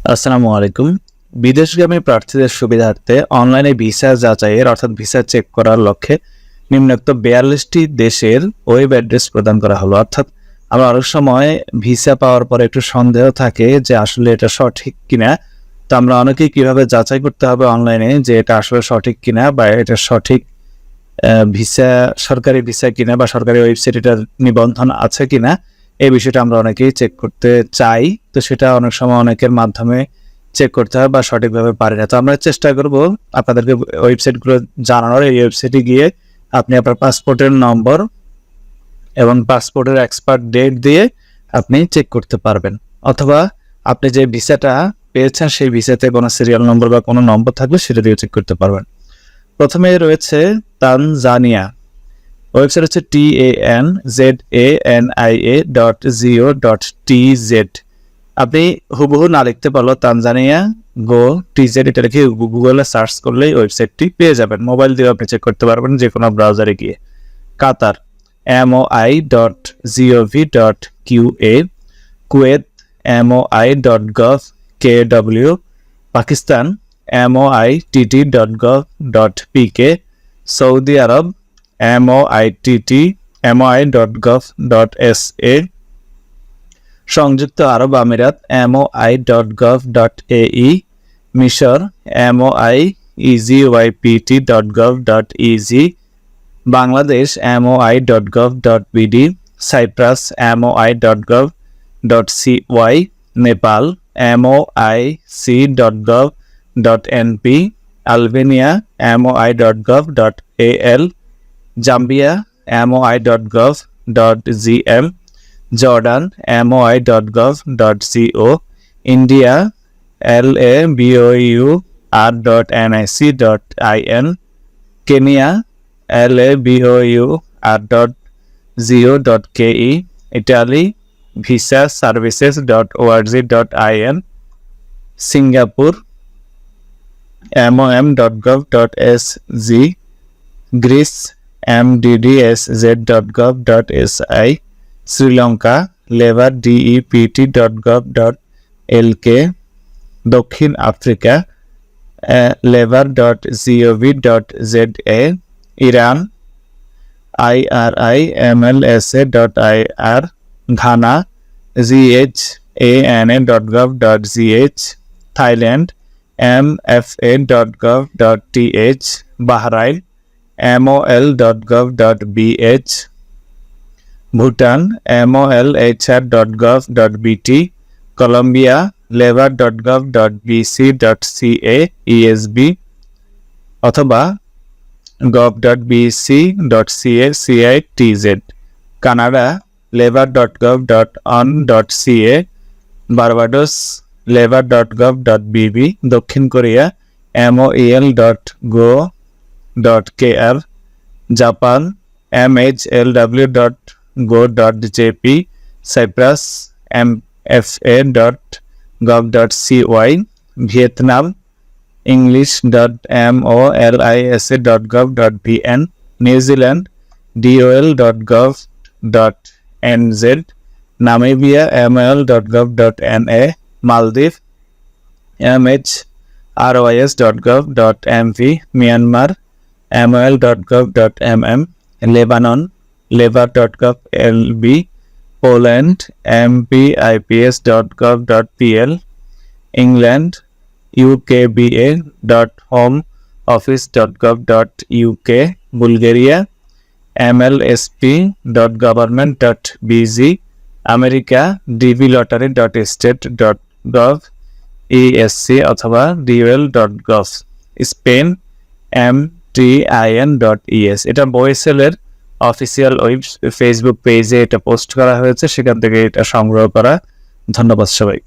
আসসালামু আলাইকুম। বিদেশগামী প্রার্থীদের সুবিধার্থে অনলাইনে ভিসা যাচাইয়ের অর্থাৎ ভিসা চেক করার লক্ষ্যে নিম্নোক্ত 42টি দেশের ওয়েব অ্যাড্রেস প্রদান করা হলো। অর্থাৎ আমরা অনেক সময় ভিসা পাওয়ার পরে একটু সন্দেহ থাকে যে আসলে এটা সঠিক কিনা। তো আমরা অনেকেই কিভাবে যাচাই করতে হবে অনলাইনে যে এটা আসলে সঠিক কিনা বা এটা সঠিক ভিসা সরকারি ভিসা কিনা বা সরকারি ওয়েবসাইট এটার নিবন্ধন আছে কিনা, এই বিষয়টা আমরা অনেকেই চেক করতে চাই। তো সেটা অনেক সময় অনেকের মাধ্যমে চেক করতে হয় বা সঠিকভাবে পারি না। তো আমরা চেষ্টা করব আপনাদেরকে ওয়েবসাইটগুলো জানানোর। এই ওয়েবসাইটে গিয়ে আপনি আপনার পাসপোর্টের নম্বর এবং পাসপোর্টের এক্সপায়ার ডেট দিয়ে আপনি চেক করতে পারবেন, অথবা আপনি যে ভিসাটা পেয়েছেন সেই ভিসাতে কোনো সিরিয়াল নম্বর বা কোনো নম্বর থাকলে সেটা দিয়ে চেক করতে পারবেন। প্রথমে রয়েছে তানজানিয়া। ওয়েবসাইট হচ্ছে tanzania.go.tz। আপনি হুবহু না লিখতে পারলো তানজানিয়া গো টিজেড এটা লিখে গুগলে সার্চ করলেই ওয়েবসাইটটি পেয়ে যাবেন। মোবাইল দিয়ে আপনি চেক করতে পারবেন যে কোনো ব্রাউজারে গিয়ে। Qatar moi.gov.qa, Kuwait moi.gov.kw, Pakistan moi.tt.gov.pk, Saudi Arab moi.gov.sa, সংযুক্ত আরব আমিরাত moi.gov.ae, মিশর moi.egypt.gov.ez, Bangladesh moi.gov.bd, Cyprus moi.gov.cy, Nepal moic.gov.np, Albania moi.gov.al, Zambia moi.gov.gm, Jordan moi.gov.co, India labour.nic.in, Kenya labour.go.ke, Italy visaservices.org.in, Singapore mom.gov.sg, Greece mddsz.gov.si, Sri Lanka labour.dept.gov.lk, দক্ষিণ Africa labor.gov.za, Iran irimlsa.ir, Ghana ghana.gov.gh, Thailand mfa.gov.th, Bahrain mol.gov.bh, Bhutan molhr.gov.bt, Columbia labor.gov.bc.ca/esb অথবা gov.bc.ca/citz, Canada labor.gov.on.ca, Barbados labor.gov.bb, দক্ষিণ Korea moel.go.kr, Japan mhlw.go.jp, cypress mfa.gov.cy, Vietnam english.molisa.gov.vn, New Zealand dol.gov.nz, Namibia mol.gov.na, মালদ্বীপ mhrys.gov.mv, Myanmar mol.gov.mm, Lebanon labor.gov.lb, Poland mpips.gov.pl, England ukba.homeoffice.gov.uk, Bulgaria mlsp.government.bg, America dvlottery.state.gov.esc অথবা dol.gov, Spain mtin.es। এটা বয়েসেলের official Facebook পেজে এটা post করা হয়েছে, সেখান থেকে এটা সংগ্রহ করা। ধন্যবাদ সবাই।